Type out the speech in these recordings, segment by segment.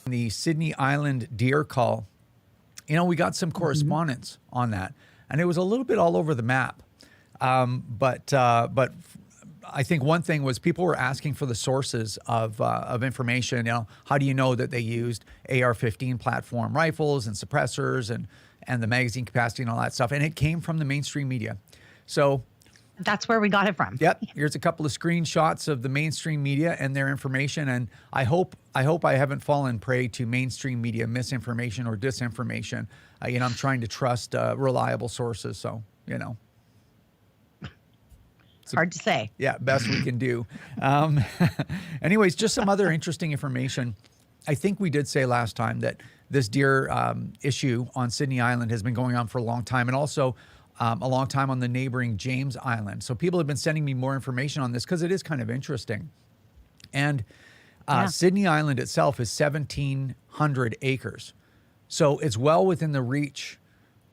The Sidney Island deer call, we got some correspondence on that, and it was a little bit all over the map. But I think one thing was people were asking for the sources of information. How do you know that they used AR-15 platform rifles and suppressors and the magazine capacity and all that stuff? And it came from the mainstream media. So that's where we got it from. Yep. Here's a couple of screenshots of the mainstream media and their information. And I hope I haven't fallen prey to mainstream media misinformation or disinformation. I'm trying to trust reliable sources. So, It's hard to say. Yeah, best we can do. Anyways, just some other interesting information. I think we did say last time that this deer issue on Sidney Island has been going on for a long time, and also a long time on the neighboring James Island. So people have been sending me more information on this because it is kind of interesting. And Sidney Island itself is 1,700 acres. So it's well within the reach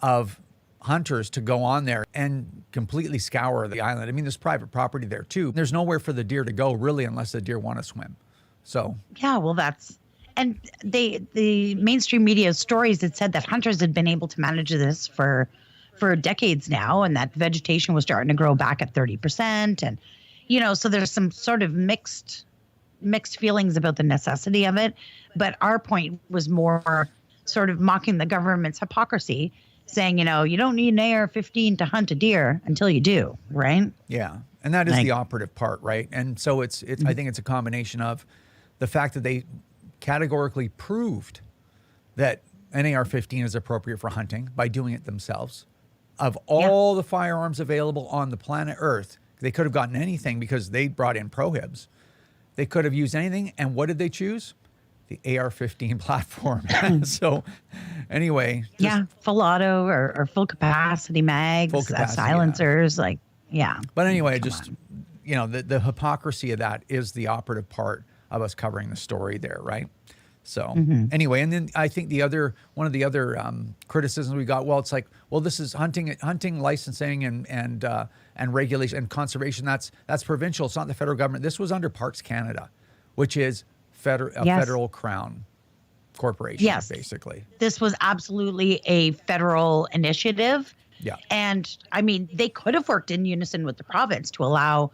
of hunters to go on there and completely scour the island. I mean, there's private property there too. There's nowhere for the deer to go really unless the deer want to swim. So yeah, well, and the mainstream media stories that said that hunters had been able to manage this for decades now, and that vegetation was starting to grow back at 30%, and so there's some sort of mixed feelings about the necessity of it. But our point was more sort of mocking the government's hypocrisy, saying, you don't need an AR-15 to hunt a deer until you do, right? Yeah, and that is the operative part, right? And so it's I think it's a combination of the fact that they categorically proved that an AR-15 is appropriate for hunting by doing it themselves. Of all the firearms available on the planet Earth, they could have gotten anything because they brought in prohibs. They could have used anything, and what did they choose? The AR-15 platform. So anyway. Full auto or full capacity mags, silencers, But anyway, the hypocrisy of that is the operative part of us covering the story there, right? So anyway, and then I think one of the other criticisms we got, it's like, this is hunting licensing and regulation and conservation. That's provincial. It's not the federal government. This was under Parks Canada, which is federal crown corporation, basically. This was absolutely a federal initiative. Yeah. And I mean, they could have worked in unison with the province to allow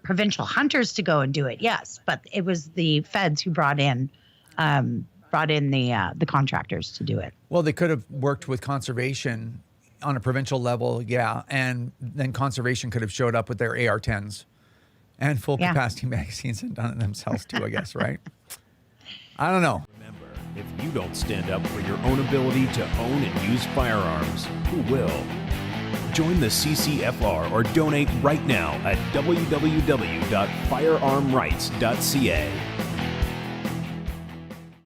provincial hunters to go and do it. Yes. But it was the feds who brought in the contractors to do it. Well, they could have worked with conservation on a provincial level. Yeah. And then conservation could have showed up with their AR-10s and full capacity magazines and done it themselves too, I guess, right? I don't know. Remember, if you don't stand up for your own ability to own and use firearms, who will? Join the CCFR or donate right now at www.firearmrights.ca.